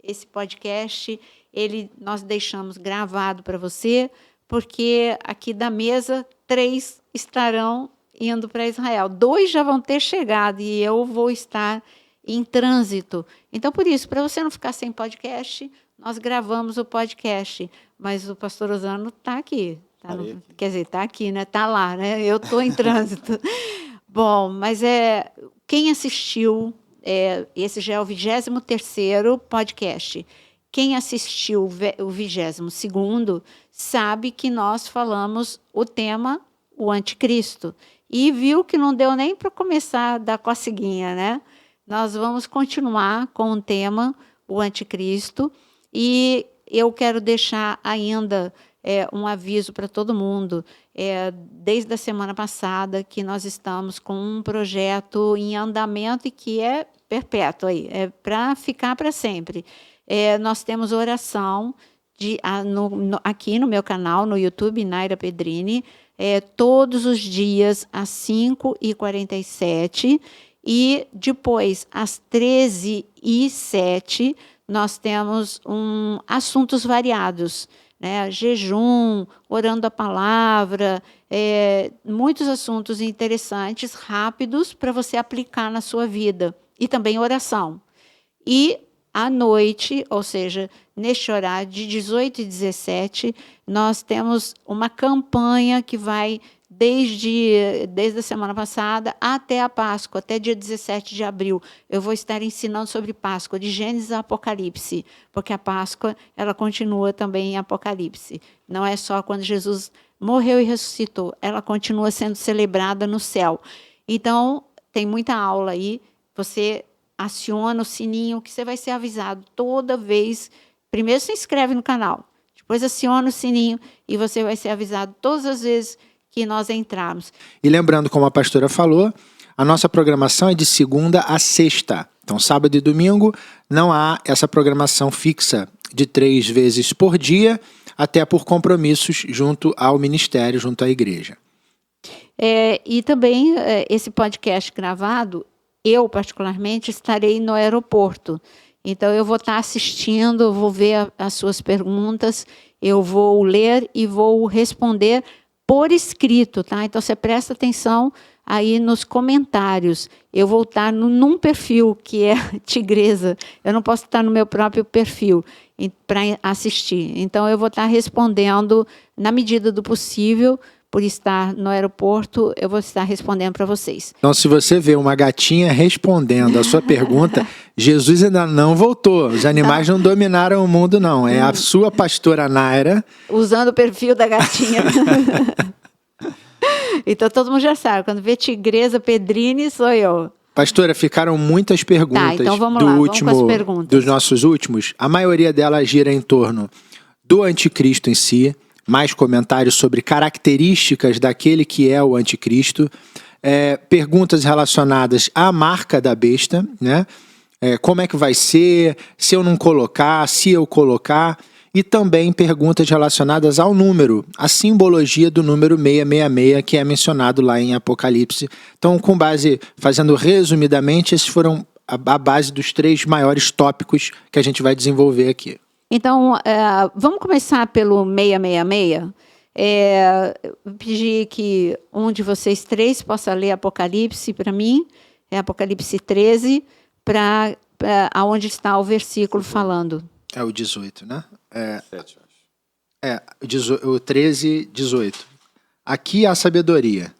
esse podcast, nós deixamos gravado para você, porque aqui da mesa, 3 estarão indo para Israel. 2 já vão ter chegado e eu vou estar em trânsito. Então, por isso, para você não ficar sem podcast, nós gravamos o podcast. Mas o pastor Osano está aqui. Quer dizer, está aqui, né? Está lá, né? Eu estou em trânsito. Bom, mas quem assistiu, esse já é o 23º podcast. Quem assistiu o 22º sabe que nós falamos o tema, o anticristo. E viu que não deu nem para começar a dar coceguinha, né? Nós vamos continuar com o tema, o anticristo, e eu quero deixar ainda um aviso para todo mundo. Desde a semana passada que nós estamos com um projeto em andamento e que é perpétuo, é para ficar para sempre. Nós temos oração aqui no meu canal, no YouTube, Naira Pedrini, todos os dias às 5h47, e depois, às 13h07, nós temos assuntos variados, né? Jejum, orando a palavra, muitos assuntos interessantes, rápidos, para você aplicar na sua vida. E também oração. E à noite, ou seja, neste horário de 18h17, nós temos uma campanha que vai desde a semana passada até a Páscoa, até dia 17 de abril. Eu vou estar ensinando sobre Páscoa, de Gênesis a Apocalipse, porque a Páscoa ela continua também em Apocalipse. Não é só quando Jesus morreu e ressuscitou, ela continua sendo celebrada no céu. Então, tem muita aula aí, você aciona o sininho que você vai ser avisado toda vez. Primeiro se inscreve no canal, depois aciona o sininho e você vai ser avisado todas as vezes que nós entrarmos. E lembrando, como a pastora falou, a nossa programação é de segunda a sexta. Então, sábado e domingo não há essa programação fixa de 3 vezes por dia, até por compromissos junto ao ministério, junto à igreja. E também esse podcast gravado, eu particularmente estarei no aeroporto. Então, eu vou estar assistindo, vou ver as suas perguntas, eu vou ler e vou responder por escrito, tá? Então, você presta atenção aí nos comentários. Eu vou estar num perfil que é Tigresa. Eu não posso estar no meu próprio perfil para assistir. Então, eu vou estar respondendo na medida do possível. Por estar no aeroporto, eu vou estar respondendo para vocês. Então, se você vê uma gatinha respondendo a sua pergunta, Jesus ainda não voltou. Os animais não dominaram o mundo, não. É a sua pastora Naira. Usando o perfil da gatinha. Então, todo mundo já sabe. Quando vê Tigresa Pedrini, sou eu. Pastora, ficaram muitas perguntas então vamos lá, vamos com as perguntas. Dos nossos últimos. A maioria delas gira em torno do anticristo em si, mais comentários sobre características daquele que é o anticristo, perguntas relacionadas à marca da besta, né? Como é que vai ser, se eu não colocar, se eu colocar, e também perguntas relacionadas ao número, a simbologia do número 666, que é mencionado lá em Apocalipse. Então, fazendo resumidamente, esses foram a base dos 3 maiores tópicos que a gente vai desenvolver aqui. Então, vamos começar pelo 666. Pedir que um de vocês 3 possa ler Apocalipse para mim, Apocalipse 13, para aonde está o versículo falando. É o 18, né? 7, eu acho. O 13, 18. Aqui há sabedoria.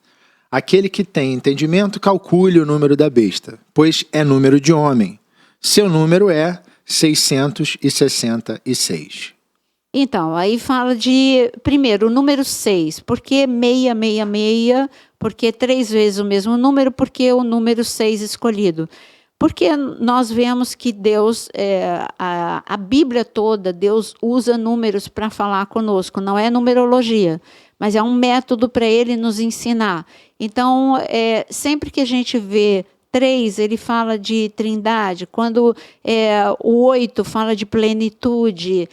Aquele que tem entendimento, calcule o número da besta, pois é número de homem. Seu número é 666. Então, aí fala primeiro, o número 6. Por que 666? Por que 3 vezes o mesmo número? Por que o número 6 escolhido? Porque nós vemos que Deus, a Bíblia toda, Deus usa números para falar conosco. Não é numerologia, mas é um método para Ele nos ensinar. Então, sempre que a gente vê 3, ele fala de trindade. Quando o 8 fala de plenitude.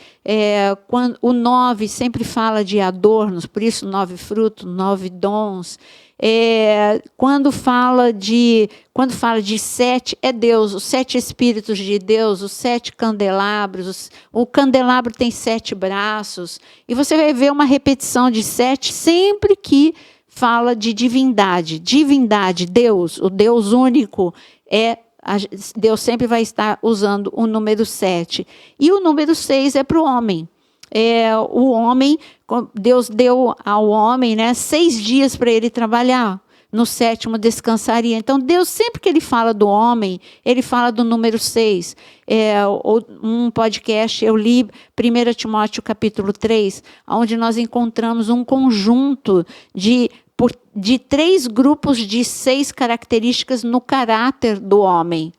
Quando o 9 sempre fala de adornos, por isso 9 frutos, 9 dons. Quando fala de 7, é Deus, os 7 Espíritos de Deus, os 7 candelabros, o candelabro tem 7 braços, e você vai ver uma repetição de 7 sempre que fala de divindade, Deus, o Deus único, Deus sempre vai estar usando o número 7. E o número 6 é para o homem. O homem, Deus deu ao homem, né, 6 dias para ele trabalhar. No 7º descansaria. Então, Deus, sempre que ele fala do homem, ele fala do número 6. Um podcast, eu li 1 Timóteo capítulo 3, onde nós encontramos um conjunto de 3 grupos de 6 características no caráter do homem.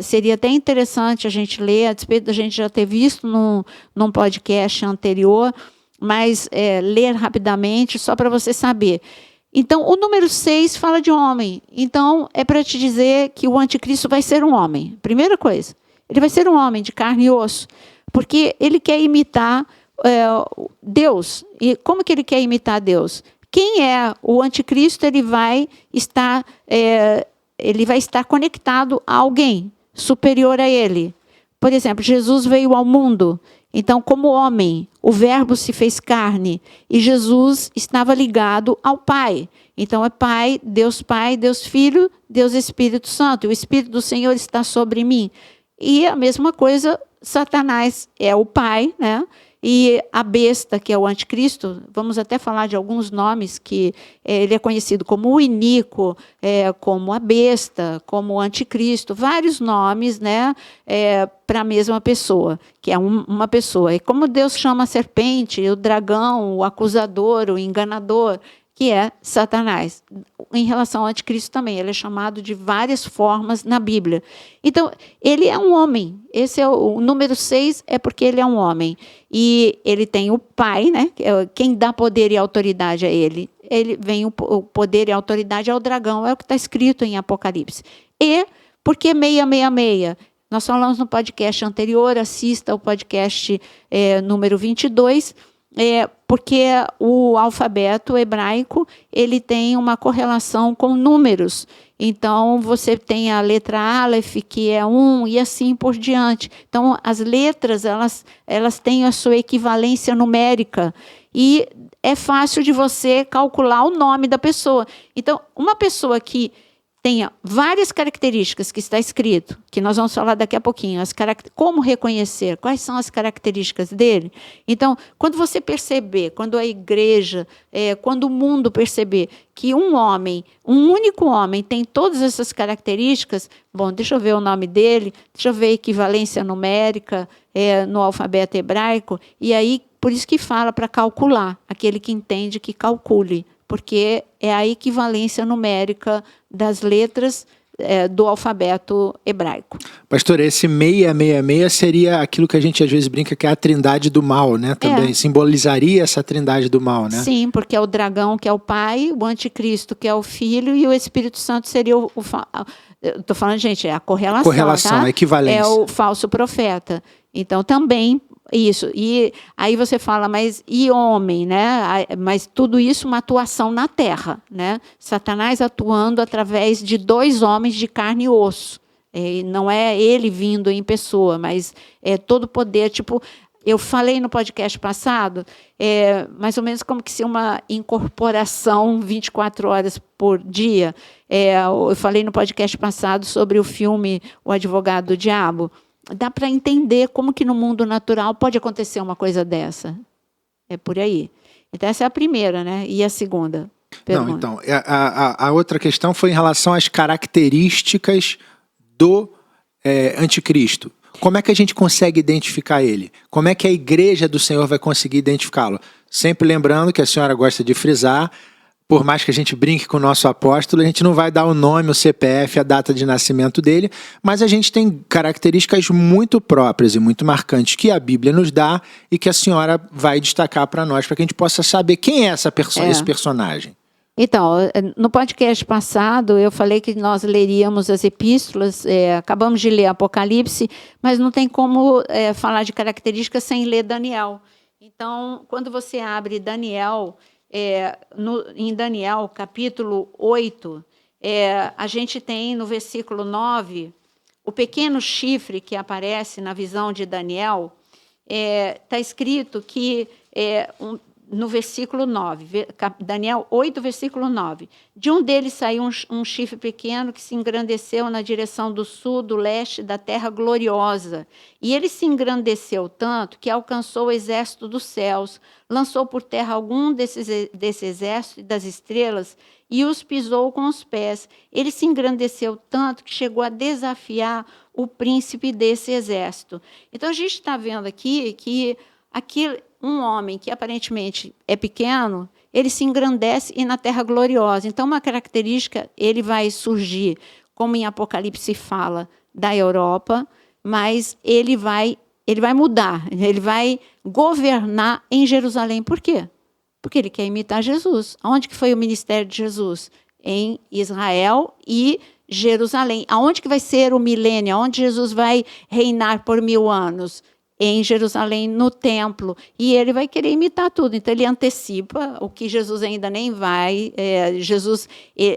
Seria até interessante a gente ler, a despeito da gente já ter visto num podcast anterior, mas ler rapidamente, só para você saber. Então, o número 6 fala de homem. Então, é para te dizer que o anticristo vai ser um homem. Primeira coisa, ele vai ser um homem de carne e osso, porque ele quer imitar Deus. E como que ele quer imitar Deus? Quem é o anticristo, ele vai estar conectado a alguém superior a ele. Por exemplo, Jesus veio ao mundo, então, como homem, o Verbo se fez carne, e Jesus estava ligado ao Pai. Então, é Pai, Deus Filho, Deus Espírito Santo. O Espírito do Senhor está sobre mim. E a mesma coisa, Satanás é o pai, né? E a besta, que é o anticristo, vamos até falar de alguns nomes, que ele é conhecido como o iníquo, como a besta, como o anticristo, vários nomes, né, para a mesma pessoa, que é uma pessoa. E como Deus chama a serpente, o dragão, o acusador, o enganador, que é Satanás. Em relação ao anticristo também, ele é chamado de várias formas na Bíblia. Então, ele é um homem. Esse é o número 6, é porque ele é um homem. E ele tem o Pai, né? Quem dá poder e autoridade a ele. Ele vem o poder e a autoridade ao dragão, é o que está escrito em Apocalipse. E porque 666? Nós falamos no podcast anterior, assista ao podcast número 22, porque o alfabeto hebraico ele tem uma correlação com números. Então, você tem a letra Aleph, que é 1, e assim por diante. Então, as letras elas têm a sua equivalência numérica. E é fácil de você calcular o nome da pessoa. Então, uma pessoa que tenha várias características que está escrito, que nós vamos falar daqui a pouquinho, como reconhecer, quais são as características dele. Então, quando você perceber, quando a igreja, quando o mundo perceber que um único homem tem todas essas características, bom, deixa eu ver o nome dele, deixa eu ver a equivalência numérica no alfabeto hebraico, e aí, por isso que fala para calcular, aquele que entende que calcule, porque é a equivalência numérica das letras do alfabeto hebraico. Pastor, esse 666 seria aquilo que a gente às vezes brinca que é a trindade do mal, né? Também simbolizaria essa trindade do mal, né? Sim, porque é o dragão que é o pai, o anticristo que é o filho e o Espírito Santo seria estou falando, gente, é a correlação, tá? A equivalência. É o falso profeta. Então, também isso. E aí você fala, mas e homem, né? Mas tudo isso uma atuação na terra, né? Satanás atuando através de 2 homens de carne e osso. Não é ele vindo em pessoa, mas é todo poder. Tipo, eu falei no podcast passado, mais ou menos como que se uma incorporação 24 horas por dia. Eu falei no podcast passado sobre o filme O Advogado do Diabo. Dá para entender como que no mundo natural pode acontecer uma coisa dessa. É por aí. Então, essa é a primeira, né? E a segunda pergunta? Não, então, a outra questão foi em relação às características do anticristo. Como é que a gente consegue identificar ele? Como é que a igreja do Senhor vai conseguir identificá-lo? Sempre lembrando que a senhora gosta de frisar, por mais que a gente brinque com o nosso apóstolo, a gente não vai dar o nome, o CPF, a data de nascimento dele, mas a gente tem características muito próprias e muito marcantes que a Bíblia nos dá e que a senhora vai destacar para nós, para que a gente possa saber quem é esse personagem. Então, no podcast passado, eu falei que nós leríamos as epístolas, acabamos de ler Apocalipse, mas não tem como falar de características sem ler Daniel. Então, quando você abre Daniel, em Daniel, capítulo 8, a gente tem no versículo 9, o pequeno chifre que aparece na visão de Daniel, está escrito que, no versículo 9, Daniel 8, versículo 9, de um deles saiu um chifre pequeno que se engrandeceu na direção do sul, do leste, da terra gloriosa. E ele se engrandeceu tanto que alcançou o exército dos céus, lançou por terra algum desse exército e das estrelas e os pisou com os pés. Ele se engrandeceu tanto que chegou a desafiar o príncipe desse exército. Então, a gente está vendo aqui que um homem que aparentemente é pequeno, ele se engrandece e na terra gloriosa. Então, uma característica, ele vai surgir, como em Apocalipse fala, da Europa, mas ele vai mudar, ele vai governar em Jerusalém. Por quê? Porque ele quer imitar Jesus. Onde que foi o ministério de Jesus? Em Israel e Jerusalém. Aonde que vai ser o milênio? Onde Jesus vai reinar por 1000 anos? Em Jerusalém, no templo. E ele vai querer imitar tudo. Então, ele antecipa o que Jesus ainda nem vai.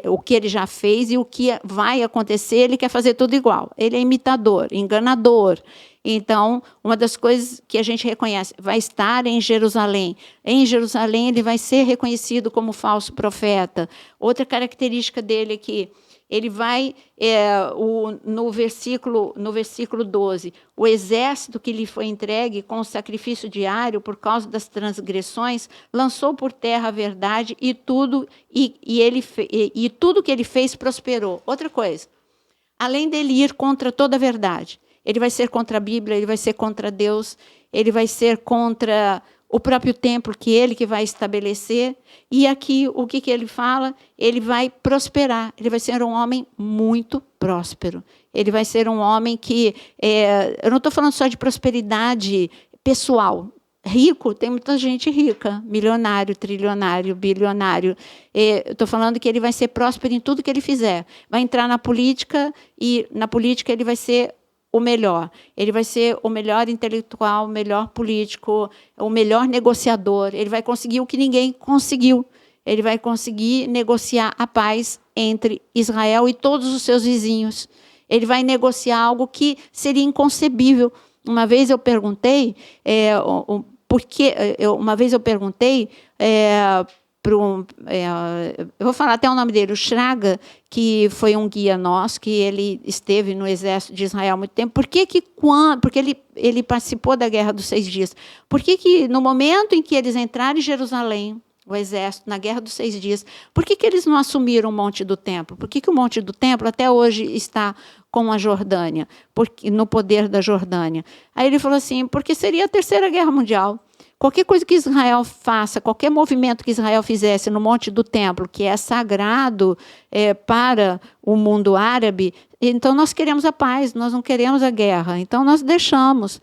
O que ele já fez e o que vai acontecer, ele quer fazer tudo igual. Ele é imitador, enganador. Então, uma das coisas que a gente reconhece, vai estar em Jerusalém. Em Jerusalém, ele vai ser reconhecido como falso profeta. Outra característica dele é que ele vai, no versículo 12, o exército que lhe foi entregue com o sacrifício diário por causa das transgressões, lançou por terra a verdade e tudo que ele fez prosperou. Outra coisa, além dele ir contra toda a verdade, ele vai ser contra a Bíblia, ele vai ser contra Deus, ele vai ser contra o próprio templo que vai estabelecer. E aqui, o que ele fala? Ele vai prosperar, ele vai ser um homem muito próspero. Ele vai ser um homem que... eu não estou falando só de prosperidade pessoal. Rico, tem muita gente rica, milionário, trilionário, bilionário. Estou falando que ele vai ser próspero em tudo que ele fizer. Vai entrar na política e, na política, ele vai ser o melhor. Ele vai ser o melhor intelectual, o melhor político, o melhor negociador. Ele vai conseguir o que ninguém conseguiu. Ele vai conseguir negociar a paz entre Israel e todos os seus vizinhos. Ele vai negociar algo que seria inconcebível. Uma vez eu perguntei, eu vou falar até o nome dele, o Schraga, que foi um guia nosso, que ele esteve no exército de Israel há muito tempo. Porque ele participou da Guerra dos 6 Dias. Por que no momento em que eles entraram em Jerusalém, o exército, na Guerra dos 6 Dias, por que eles não assumiram o Monte do Templo? Por que o Monte do Templo até hoje está com a Jordânia, no poder da Jordânia? Aí ele falou assim, porque seria a Terceira Guerra Mundial. Qualquer coisa que Israel faça, qualquer movimento que Israel fizesse no Monte do Templo, que é sagrado para o mundo árabe, então nós queremos a paz, nós não queremos a guerra, então nós deixamos.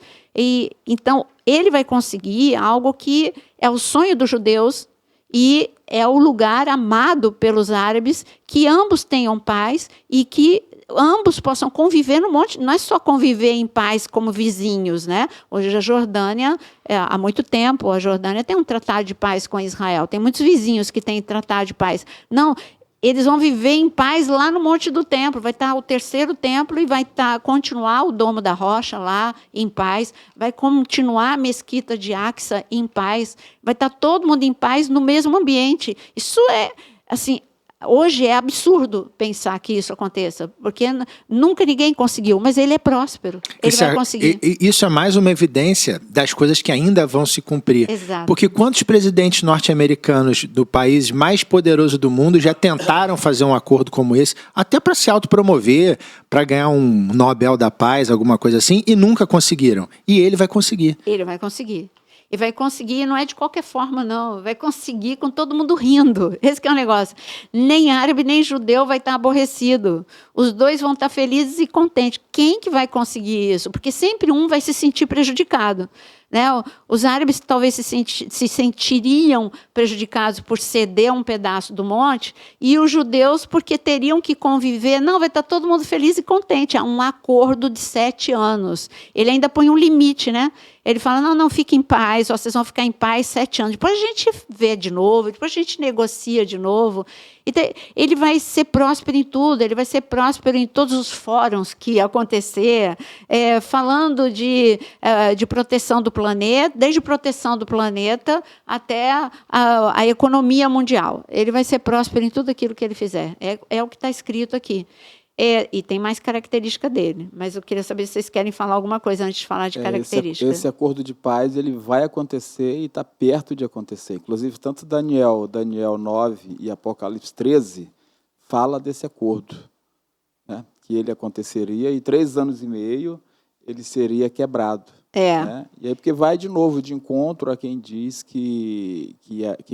Então, ele vai conseguir algo que é o sonho dos judeus e é o lugar amado pelos árabes, que ambos tenham paz e que ambos possam conviver no monte, não é só conviver em paz como vizinhos, né? Hoje a Jordânia, há muito tempo, a Jordânia tem um tratado de paz com Israel, tem muitos vizinhos que têm tratado de paz. Não, eles vão viver em paz lá no Monte do Templo, vai estar o terceiro templo e vai continuar o Domo da Rocha lá em paz, vai continuar a Mesquita de Aqsa em paz, vai estar todo mundo em paz no mesmo ambiente. Isso é, assim, hoje é absurdo pensar que isso aconteça, porque nunca ninguém conseguiu, mas ele é próspero, ele vai conseguir. Isso é mais uma evidência das coisas que ainda vão se cumprir. Exato. Porque quantos presidentes norte-americanos do país mais poderoso do mundo já tentaram fazer um acordo como esse, até para se autopromover, para ganhar um Nobel da Paz, alguma coisa assim, e nunca conseguiram. E ele vai conseguir. Ele vai conseguir. E vai conseguir, não é de qualquer forma, não. Vai conseguir com todo mundo rindo. Esse que é o negócio. Nem árabe, nem judeu vai estar aborrecido. Os dois vão estar felizes e contentes. Quem que vai conseguir isso? Porque sempre um vai se sentir prejudicado. né? Os árabes talvez se sentiriam prejudicados por ceder um pedaço do monte, e os judeus porque teriam que conviver. Não, vai estar todo mundo feliz e contente. Há um acordo de 7 anos. Ele ainda põe um limite, né? Ele fala, não, fique em paz, vocês vão ficar em paz 7 anos. Depois a gente vê de novo, depois a gente negocia de novo. Então, ele vai ser próspero em tudo, ele vai ser próspero em todos os fóruns que acontecer, falando de proteção do planeta, desde proteção do planeta até a economia mundial. Ele vai ser próspero em tudo aquilo que ele fizer. É o que está escrito aqui. E tem mais característica dele, mas eu queria saber se vocês querem falar alguma coisa antes de falar de característica. Esse acordo de paz ele vai acontecer e está perto de acontecer. Inclusive, tanto Daniel 9 e Apocalipse 13 fala desse acordo, né? Que ele aconteceria e 3 anos e meio ele seria quebrado. Né? E aí porque vai de novo de encontro a quem diz que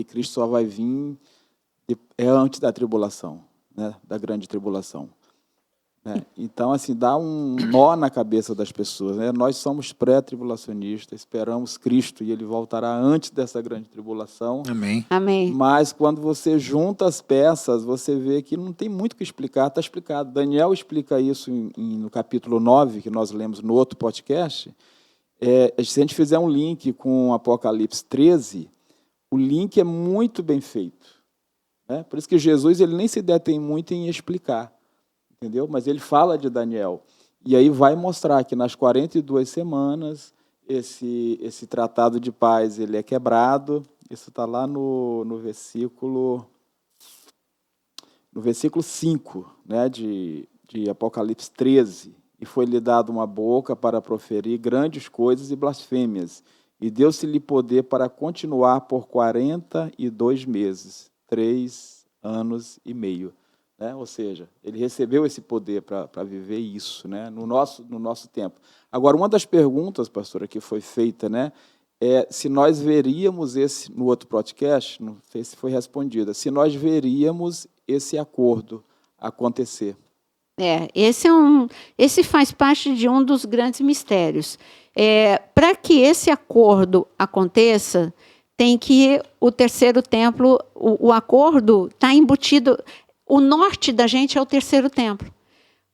Cristo só vai vir antes da tribulação, né? Da grande tribulação. Então, assim, dá um nó na cabeça das pessoas. Né? Nós somos pré-tribulacionistas, esperamos Cristo e Ele voltará antes dessa grande tribulação. Amém. Amém. Mas, quando você junta as peças, você vê que não tem muito o que explicar, está explicado. Daniel explica isso no capítulo 9, que nós lemos no outro podcast. Se a gente fizer um link com Apocalipse 13, o link é muito bem feito. Né? Por isso que Jesus ele nem se detém muito em explicar. Entendeu? Mas ele fala de Daniel. E aí vai mostrar que nas 42 semanas esse tratado de paz ele é quebrado. Isso está lá no versículo 5, né, de Apocalipse 13. E foi-lhe dado uma boca para proferir grandes coisas e blasfêmias. E deu-se-lhe poder para continuar por 42 meses, 3 anos e meio. Né? Ou seja, ele recebeu esse poder para viver isso, né? no nosso tempo. Agora, uma das perguntas, pastora, que foi feita, né, é se nós veríamos no outro podcast, não sei se foi respondida, se nós veríamos esse acordo acontecer. Esse faz parte de um dos grandes mistérios. Para que esse acordo aconteça, tem que o terceiro templo, o acordo está embutido. O norte da gente é o terceiro templo,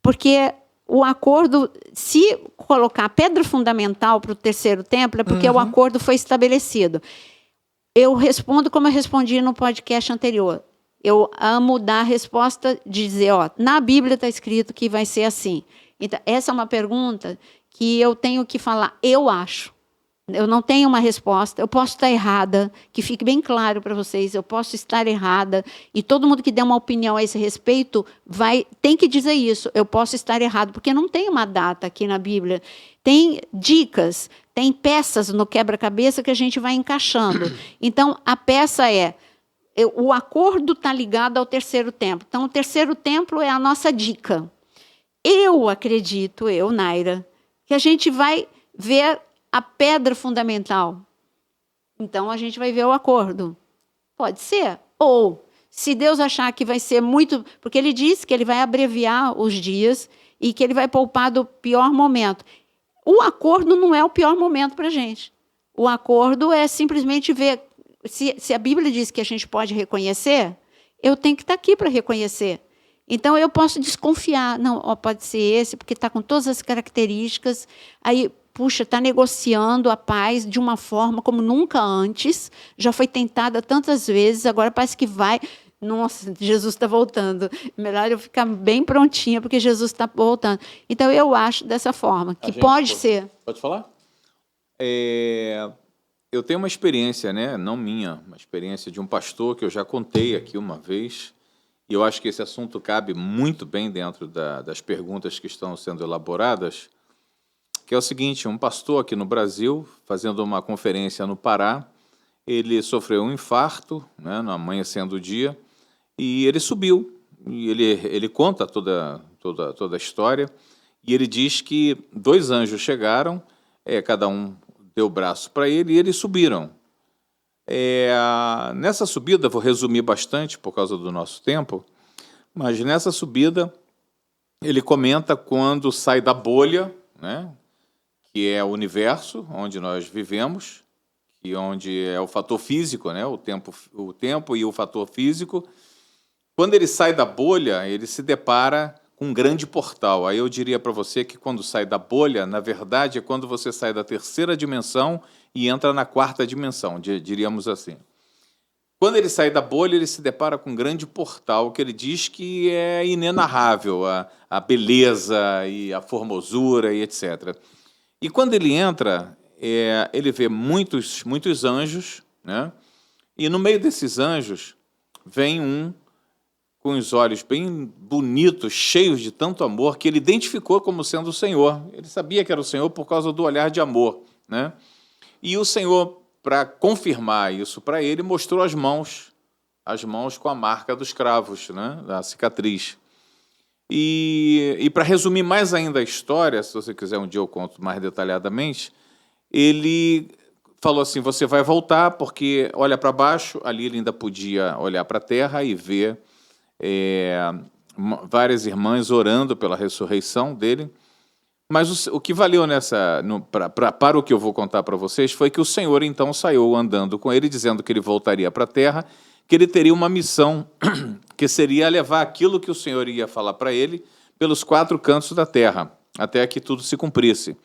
porque o acordo, se colocar a pedra fundamental para o terceiro templo, é porque o acordo foi estabelecido. Eu respondo como eu respondi no podcast anterior. Eu amo dar a resposta de dizer, na Bíblia está escrito que vai ser assim. Então, essa é uma pergunta que eu tenho que falar, eu acho. Eu não tenho uma resposta, eu posso estar errada, que fique bem claro para vocês, eu posso estar errada, e todo mundo que der uma opinião a esse respeito tem que dizer isso, eu posso estar errado, porque não tem uma data aqui na Bíblia. Tem dicas, tem peças no quebra-cabeça que a gente vai encaixando. Então, a peça o acordo está ligado ao terceiro templo. Então, o terceiro templo é a nossa dica. Eu acredito, Naira, que a gente vai ver a pedra fundamental. Então, a gente vai ver o acordo. Pode ser. Ou, se Deus achar que vai ser muito... Porque ele diz que ele vai abreviar os dias e que ele vai poupar do pior momento. O acordo não é o pior momento para a gente. O acordo é simplesmente ver... Se a Bíblia diz que a gente pode reconhecer, eu tenho que estar aqui para reconhecer. Então, eu posso desconfiar. Não, pode ser esse, porque está com todas as características. Aí... Puxa, está negociando a paz de uma forma como nunca antes, já foi tentada tantas vezes, agora parece que vai... Nossa, Jesus está voltando. Melhor eu ficar bem prontinha, porque Jesus está voltando. Então, eu acho dessa forma, que pode ser. Pode falar? Eu tenho uma experiência, né? Não minha, uma experiência de um pastor que eu já contei aqui uma vez, e eu acho que esse assunto cabe muito bem dentro das perguntas que estão sendo elaboradas, que é o seguinte, um pastor aqui no Brasil, fazendo uma conferência no Pará, ele sofreu um infarto, né, no amanhecendo do dia, e ele subiu. E ele conta toda a história, e ele diz que 2 anjos chegaram, cada um deu o braço para ele, e eles subiram. Nessa subida, vou resumir bastante por causa do nosso tempo, mas nessa subida, ele comenta quando sai da bolha, né, que é o universo onde nós vivemos, e onde é o fator físico, né? O tempo e o fator físico. Quando ele sai da bolha, ele se depara com um grande portal. Aí eu diria para você que quando sai da bolha, na verdade, é quando você sai da terceira dimensão e entra na quarta dimensão, diríamos assim. Quando ele sai da bolha, ele se depara com um grande portal que ele diz que é inenarrável, a beleza e a formosura e etc. E quando ele entra, ele vê muitos anjos, né? E no meio desses anjos vem um com os olhos bem bonitos, cheios de tanto amor, que ele identificou como sendo o Senhor. Ele sabia que era o Senhor por causa do olhar de amor, né? E o Senhor, para confirmar isso para ele, mostrou as mãos com a marca dos cravos, né? Da cicatriz. E para resumir mais ainda a história, se você quiser um dia eu conto mais detalhadamente, ele falou assim, você vai voltar, porque olha para baixo, ali ele ainda podia olhar para a terra e ver várias irmãs orando pela ressurreição dele. Mas o que valeu para o que eu vou contar para vocês foi que o Senhor então saiu andando com ele, dizendo que ele voltaria para a terra, que ele teria uma missão, que seria levar aquilo que o Senhor ia falar para ele pelos 4 cantos da terra, até que tudo se cumprisse.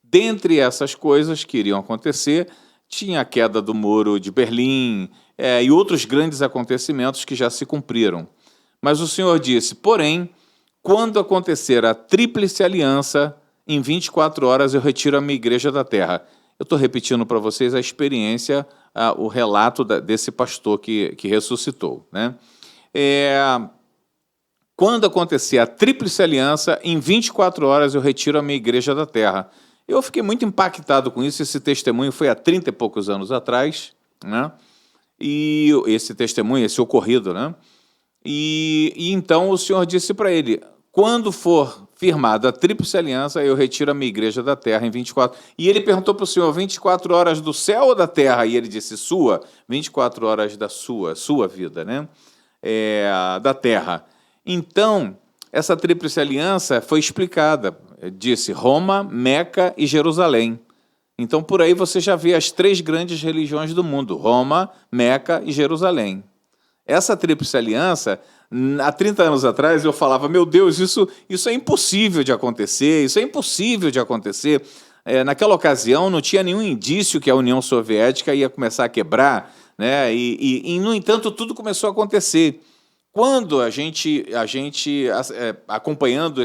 Dentre essas coisas que iriam acontecer, tinha a queda do Muro de Berlim e outros grandes acontecimentos que já se cumpriram. Mas o Senhor disse, porém, quando acontecer a tríplice aliança, em 24 horas eu retiro a minha igreja da terra. Eu estou repetindo para vocês a experiência, o relato desse pastor que ressuscitou, né? Quando acontecer a tríplice aliança, em 24 horas eu retiro a minha igreja da terra. Eu fiquei muito impactado com isso. Esse testemunho foi há 30 e poucos anos atrás, né? E esse testemunho, esse ocorrido, né? E então o Senhor disse para ele, quando for firmada a tríplice aliança, eu retiro a minha igreja da terra em 24. E ele perguntou para o Senhor, 24 horas do céu ou da terra? E ele disse, 24 horas da sua vida, né? Da terra. Então, essa tríplice aliança foi explicada. Disse Roma, Meca e Jerusalém. Então, por aí você já vê as 3 grandes religiões do mundo, Roma, Meca e Jerusalém. Essa tríplice aliança, há 30 anos atrás, eu falava, meu Deus, isso é impossível de acontecer, isso é impossível de acontecer. Naquela ocasião, não tinha nenhum indício que a União Soviética ia começar a quebrar, né? E no entanto, tudo começou a acontecer. Quando a gente acompanhando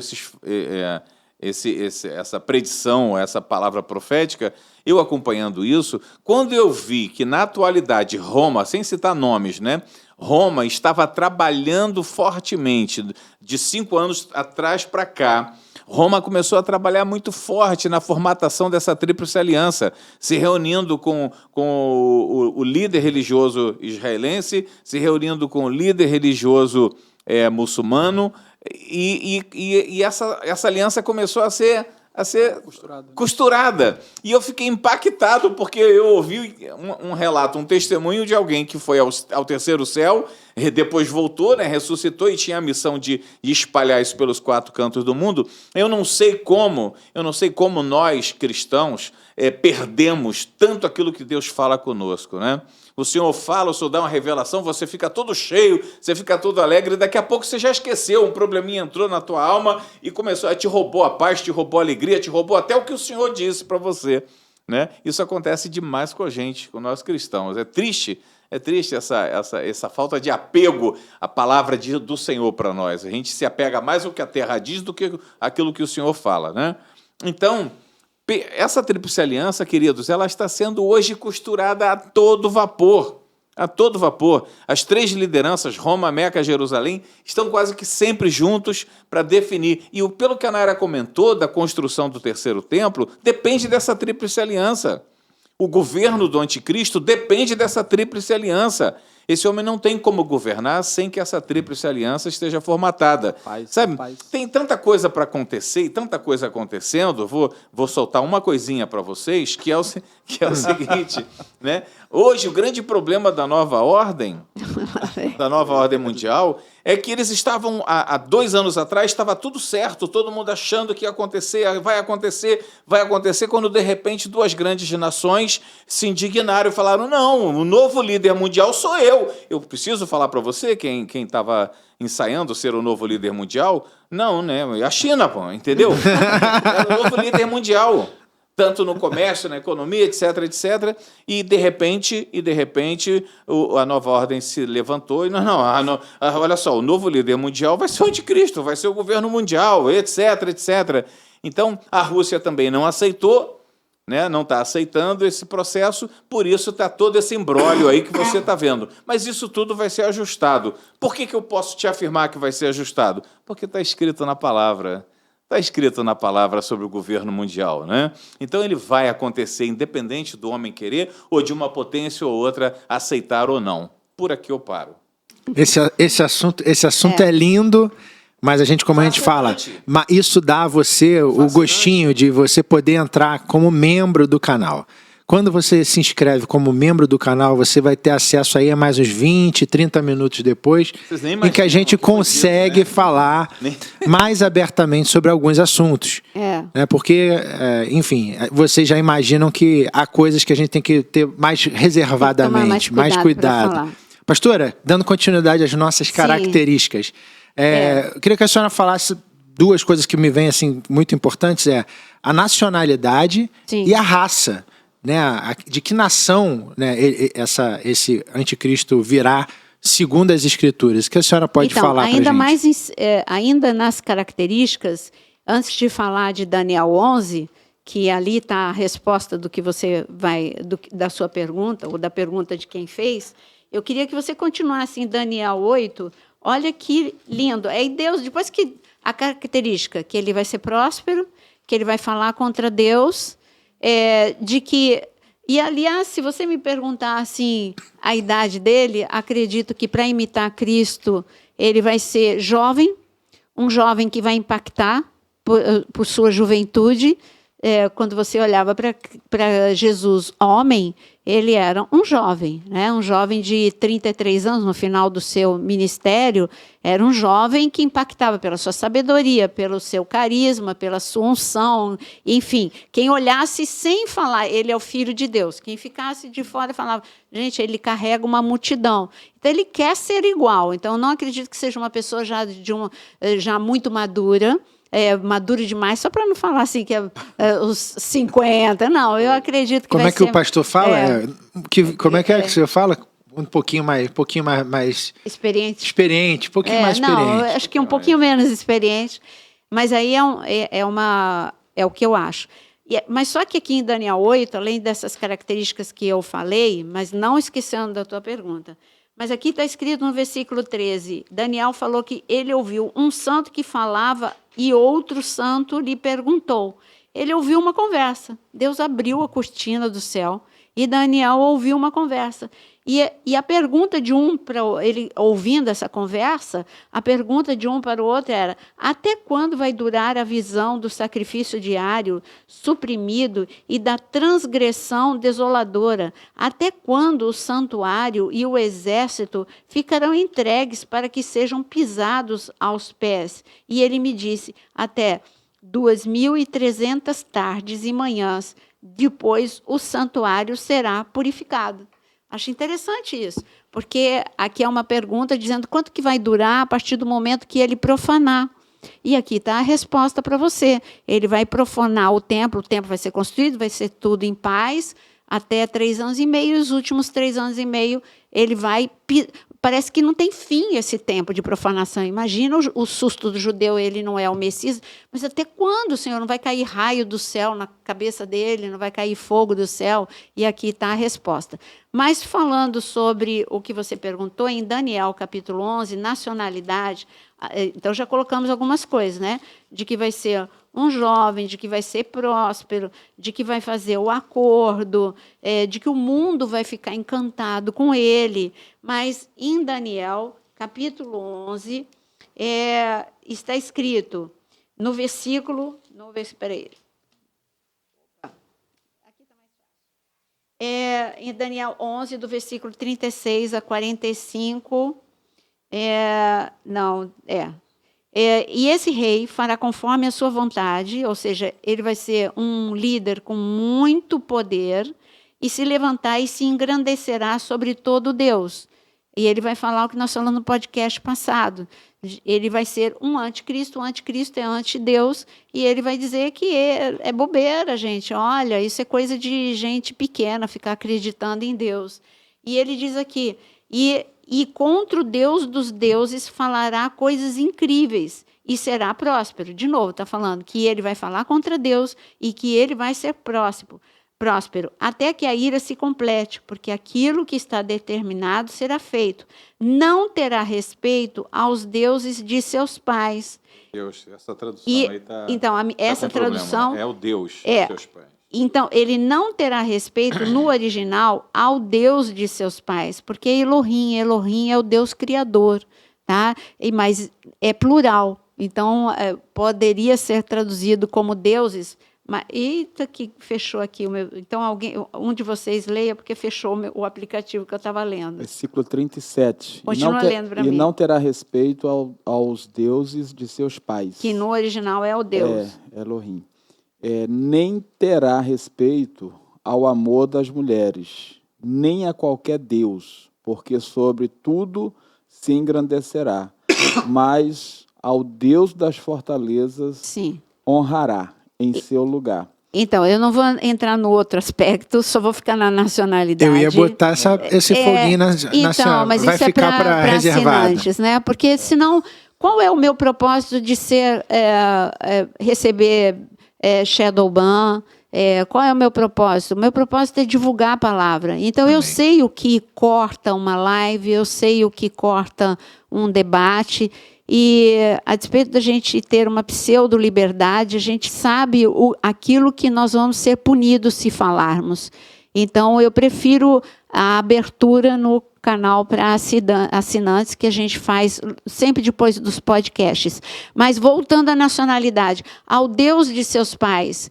essa predição, essa palavra profética, eu acompanhando isso, quando eu vi que na atualidade Roma, sem citar nomes, né, Roma estava trabalhando fortemente, de 5 anos atrás para cá, Roma começou a trabalhar muito forte na formatação dessa tríplice aliança, se reunindo com o líder religioso israelense, se reunindo com o líder religioso muçulmano, e essa aliança começou a ser costurada. E eu fiquei impactado, porque eu ouvi um relato, um testemunho de alguém que foi ao terceiro céu, depois voltou, né, ressuscitou e tinha a missão de espalhar isso pelos 4 cantos do mundo. Eu não sei como nós, cristãos, perdemos tanto aquilo que Deus fala conosco, né? O Senhor fala, o Senhor dá uma revelação, você fica todo cheio, você fica todo alegre, e daqui a pouco você já esqueceu, um probleminha entrou na tua alma e te roubou a paz, te roubou a alegria, te roubou até o que o Senhor disse para você, né? Isso acontece demais com a gente, com nós cristãos. É triste essa falta de apego à palavra do Senhor para nós. A gente se apega mais ao que a terra diz do que aquilo que o Senhor fala, né? Então, essa tríplice aliança, queridos, ela está sendo hoje costurada a todo vapor. A todo vapor. As 3 lideranças, Roma, Meca e Jerusalém, estão quase que sempre juntos para definir. E pelo que a Nayara comentou da construção do terceiro templo, depende dessa tríplice aliança. O governo do anticristo depende dessa tríplice aliança. Esse homem não tem como governar sem que essa tríplice aliança esteja formatada. Sabe, tem tanta coisa para acontecer e tanta coisa acontecendo. Vou soltar uma coisinha para vocês, que é o seguinte, né? Hoje, o grande problema da nova ordem mundial, é que eles estavam, há 2 anos atrás, estava tudo certo, todo mundo achando que ia acontecer, vai acontecer, quando, de repente, 2 grandes nações se indignaram e falaram, não, o novo líder mundial sou eu. Eu preciso falar para você, quem estava ensaiando ser o novo líder mundial? Não, né? A China, pô, entendeu? Era o novo líder mundial. Tanto no comércio, na economia, etc., etc., e de repente a nova ordem se levantou e olha só, o novo líder mundial vai ser o anticristo, vai ser o governo mundial, etc., etc. Então, a Rússia também não aceitou, né, não está aceitando esse processo, por isso está todo esse imbróglio aí que você está vendo. Mas isso tudo vai ser ajustado. Por que eu posso te afirmar que vai ser ajustado? Porque está escrito na palavra. Está escrito na palavra sobre o governo mundial, né? Então ele vai acontecer independente do homem querer ou de uma potência ou outra aceitar ou não. Por aqui eu paro. Esse assunto é lindo, mas a gente, como a gente fala, isso dá a você o gostinho de você poder entrar como membro do canal. Quando você se inscreve como membro do canal, você vai ter acesso aí a mais uns 20, 30 minutos depois, em que a gente consegue falar mais abertamente sobre alguns assuntos. Porque, enfim, vocês já imaginam que há coisas que a gente tem que ter mais reservadamente, mais cuidado. Pastora, dando continuidade às nossas características, eu queria que a senhora falasse 2 coisas que me vêm assim, muito importantes, a nacionalidade e a raça. Né, de que nação, né, esse anticristo virá segundo as Escrituras? O que a senhora pode falar para a gente? Ainda nas características, antes de falar de Daniel 11, que ali está a resposta do que você da sua pergunta, ou da pergunta de quem fez, eu queria que você continuasse em Daniel 8. Olha que lindo. Aí Deus, depois que a característica, que ele vai ser próspero, que ele vai falar contra Deus, de que... E, aliás, se você me perguntar assim, a idade dele, acredito que, para imitar Cristo, ele vai ser jovem, um jovem que vai impactar por sua juventude. Quando você olhava para Jesus, homem, ele era um jovem, né? Um jovem de 33 anos, no final do seu ministério, era um jovem que impactava pela sua sabedoria, pelo seu carisma, pela sua unção, enfim. Quem olhasse sem falar, ele é o Filho de Deus. Quem ficasse de fora falava, gente, ele carrega uma multidão. Então, ele quer ser igual. Então, eu não acredito que seja uma pessoa já muito madura, maduro demais, só para não falar assim que os 50, não, eu acredito que como vai é que o pastor fala? Como é que você fala? Um pouquinho mais experiente, um pouquinho mais experiente. Não, acho que um pouquinho menos experiente, mas aí é o que eu acho. Mas só que aqui em Daniel 8, além dessas características que eu falei, mas não esquecendo da tua pergunta, mas aqui está escrito no versículo 13, Daniel falou que ele ouviu um santo que falava e outro santo lhe perguntou. Ele ouviu uma conversa. Deus abriu a cortina do céu e Daniel ouviu uma conversa. E a pergunta de ele ouvindo essa conversa, a pergunta de um para o outro era: até quando vai durar a visão do sacrifício diário suprimido e da transgressão desoladora? Até quando o santuário e o exército ficarão entregues para que sejam pisados aos pés? E ele me disse: até 2.300 tardes e manhãs, depois o santuário será purificado. Acho interessante isso, porque aqui é uma pergunta dizendo quanto que vai durar a partir do momento que ele profanar. E aqui está a resposta para você. Ele vai profanar o templo vai ser construído, vai ser tudo em paz, até 3 anos e meio, e os últimos 3 anos e meio ele vai... Parece que não tem fim esse tempo de profanação. Imagina o susto do judeu, ele não é o Messias, mas até quando, Senhor? Não vai cair raio do céu na cabeça dele, não vai cair fogo do céu? E aqui está a resposta. Mas falando sobre o que você perguntou, em Daniel, capítulo 11, nacionalidade, Então, já colocamos algumas coisas, né? De que vai ser um jovem, de que vai ser próspero, de que vai fazer o acordo, de que o mundo vai ficar encantado com ele. Mas, em Daniel, capítulo 11, está escrito, no versículo... Espera aí. Em Daniel 11, do versículo 36 a 45... e esse rei fará conforme a sua vontade, ou seja, ele vai ser um líder com muito poder, e se levantar e se engrandecerá sobre todo Deus. E ele vai falar o que nós falamos no podcast passado. Ele vai ser um anticristo, o anticristo é antideus, e ele vai dizer que é bobeira, gente. Olha, isso é coisa de gente pequena, ficar acreditando em Deus. E ele diz aqui, e contra o Deus dos deuses falará coisas incríveis e será próspero. De novo, está falando que ele vai falar contra Deus e que ele vai ser próspero, até que a ira se complete, porque aquilo que está determinado será feito. Não terá respeito aos deuses de seus pais. Deus, essa tradução aí está... Então, essa tradução... Problema. É o Deus de seus pais. Então, ele não terá respeito no original ao Deus de seus pais, porque Elohim é o Deus criador, tá? Mas é plural, então poderia ser traduzido como deuses. Eita, que fechou aqui o meu. Então, um de vocês leia, porque fechou o aplicativo que eu estava lendo. Versículo 37. Continua lendo para mim. E não terá respeito aos deuses de seus pais. Que no original é o Deus. Elohim. Nem terá respeito ao amor das mulheres, nem a qualquer Deus, porque sobre tudo se engrandecerá, mas ao Deus das fortalezas honrará em seu lugar. Então, eu não vou entrar no outro aspecto, só vou ficar na nacionalidade. Eu ia botar esse foguinho nacional, mas vai isso ficar para reservado. Assinantes, né? Porque senão, qual é o meu propósito de receber Shadowban? Qual é o meu propósito? O meu propósito é divulgar a palavra. Então, eu sei o que corta uma live, eu sei o que corta um debate, e a despeito da gente ter uma pseudo-liberdade, a gente sabe aquilo que nós vamos ser punidos se falarmos. Então, eu prefiro a abertura no canal para assinantes, que a gente faz sempre depois dos podcasts. Mas, voltando à nacionalidade, ao Deus de seus pais.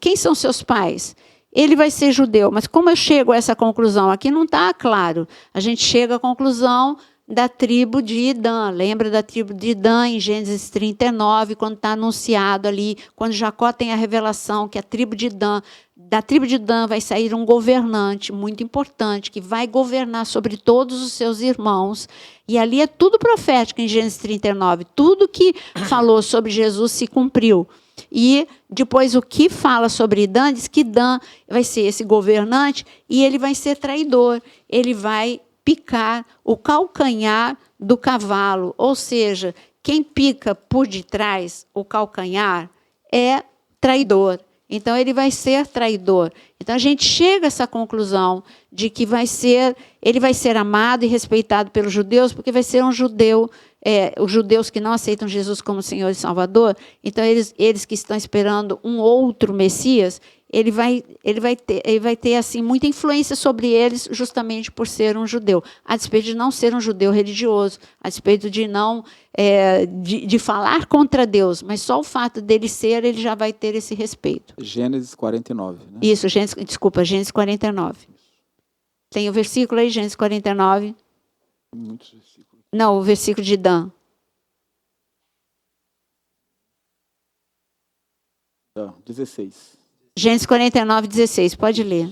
Quem são seus pais? Ele vai ser judeu, mas como eu chego a essa conclusão? Aqui não está claro. A gente chega à conclusão da tribo de Dan. Lembra da tribo de Dan em Gênesis 39, quando está anunciado ali, quando Jacó tem a revelação que a tribo de Dan, da tribo de Dan vai sair um governante muito importante, que vai governar sobre todos os seus irmãos. E ali é tudo profético em Gênesis 39. Tudo que falou sobre Jesus se cumpriu. E depois o que fala sobre Dan, diz que Dan vai ser esse governante e ele vai ser traidor. Ele vai picar o calcanhar do cavalo, ou seja, quem pica por detrás o calcanhar é traidor. Então, ele vai ser traidor. Então, a gente chega a essa conclusão de que ele vai ser amado e respeitado pelos judeus, porque vai ser um judeu, os judeus que não aceitam Jesus como Senhor e Salvador. Então, eles que estão esperando um outro Messias, ele vai ter assim, muita influência sobre eles, justamente por ser um judeu. A despeito de não ser um judeu religioso, a despeito de não de falar contra Deus, mas só o fato dele ser, ele já vai ter esse respeito. Gênesis 49. Né? Isso, Gênesis 49. Tem o versículo aí, Gênesis 49. Muitos versículos. Não, o versículo de Dan. Não, 16. Gênesis 49, 16, pode ler.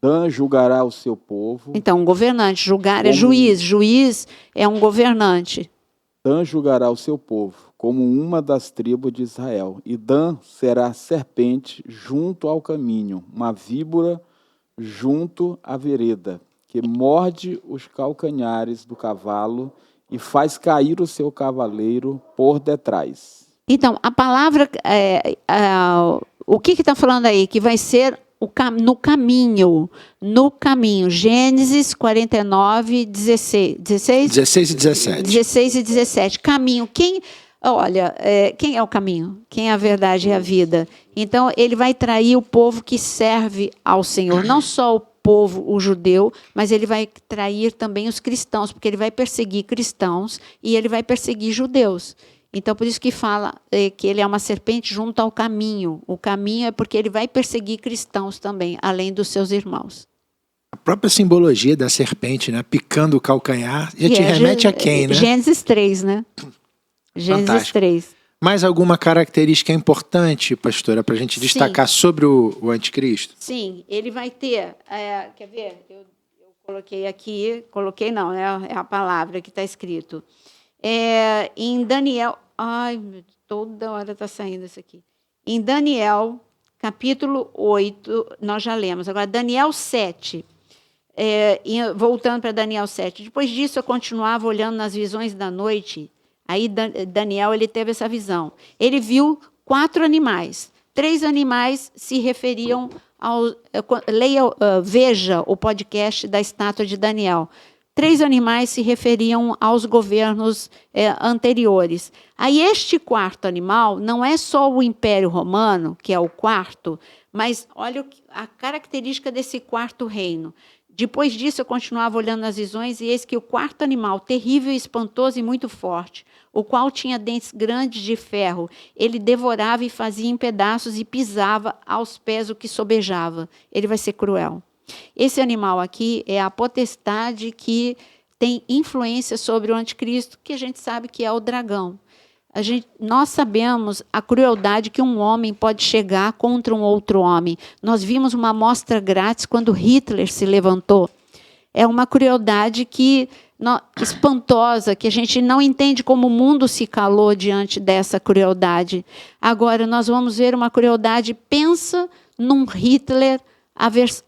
Dan julgará o seu povo. Então, um governante, julgar é juiz, juiz é um governante. Dan julgará o seu povo como uma das tribos de Israel. E Dan será serpente junto ao caminho, uma víbora junto à vereda, que morde os calcanhares do cavalo e faz cair o seu cavaleiro por detrás. Então, a palavra, o que está falando aí? Que vai ser no caminho. Gênesis 49, 16. 16 e 17. 16 e 17. Caminho. Quem é o caminho? Quem é a verdade e a vida? Então, ele vai trair o povo que serve ao Senhor. Não só o povo, o judeu, mas ele vai trair também os cristãos, porque ele vai perseguir cristãos e ele vai perseguir judeus. Então, por isso que fala que ele é uma serpente junto ao caminho. O caminho é porque ele vai perseguir cristãos também, além dos seus irmãos. A própria simbologia da serpente, né? Picando o calcanhar, já te remete a quem, né? Gênesis 3, né? Gênesis Fantástico. 3. Mais alguma característica importante, pastora, para a gente destacar sobre o anticristo? Sim, ele vai ter... quer ver? Eu coloquei aqui... Coloquei não, é a palavra que está escrito. Em Daniel... Ai, toda hora está saindo isso aqui. Em Daniel, capítulo 8, nós já lemos. Agora, Daniel 7. Voltando para Daniel 7. Depois disso, eu continuava olhando nas visões da noite. Aí, Daniel, ele teve essa visão. Ele viu 4 animais. 3 animais se referiam ao... veja o podcast da estátua de Daniel. 3 animais se referiam aos governos anteriores. Aí, este 4º animal não é só o Império Romano, que é o 4º, mas olha a característica desse 4º reino. Depois disso, eu continuava olhando nas visões, e eis que o 4º animal, terrível, espantoso e muito forte, o qual tinha dentes grandes de ferro, ele devorava e fazia em pedaços e pisava aos pés o que sobejava. Ele vai ser cruel. Esse animal aqui é a potestade que tem influência sobre o anticristo, que a gente sabe que é o dragão. Nós sabemos a crueldade que um homem pode chegar contra um outro homem. Nós vimos uma amostra grátis quando Hitler se levantou. É uma crueldade espantosa, que a gente não entende como o mundo se calou diante dessa crueldade. Agora, nós vamos ver uma crueldade, pensa num Hitler,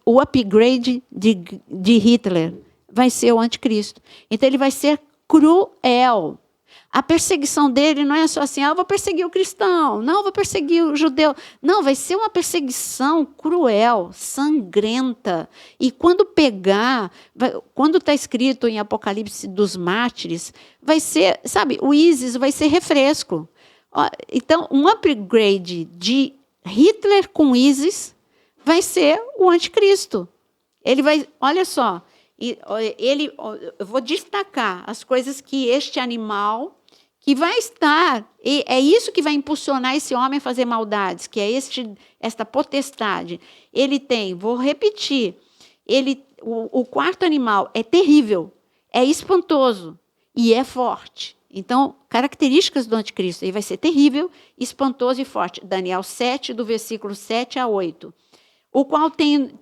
o upgrade de Hitler vai ser o anticristo. Então, ele vai ser cruel. A perseguição dele não é só assim, vou perseguir o cristão, não, vou perseguir o judeu. Não, vai ser uma perseguição cruel, sangrenta. E quando quando está escrito em Apocalipse dos mártires, vai ser, o ISIS vai ser refresco. Então, um upgrade de Hitler com ISIS vai ser o anticristo. Ele vai, olha só, eu vou destacar as coisas que este animal... que vai estar, e é isso que vai impulsionar esse homem a fazer maldades, que é esta potestade. Ele tem, vou repetir, o 4º animal é terrível, é espantoso e é forte. Então, características do anticristo, ele vai ser terrível, espantoso e forte. Daniel 7, do versículo 7 a 8. O qual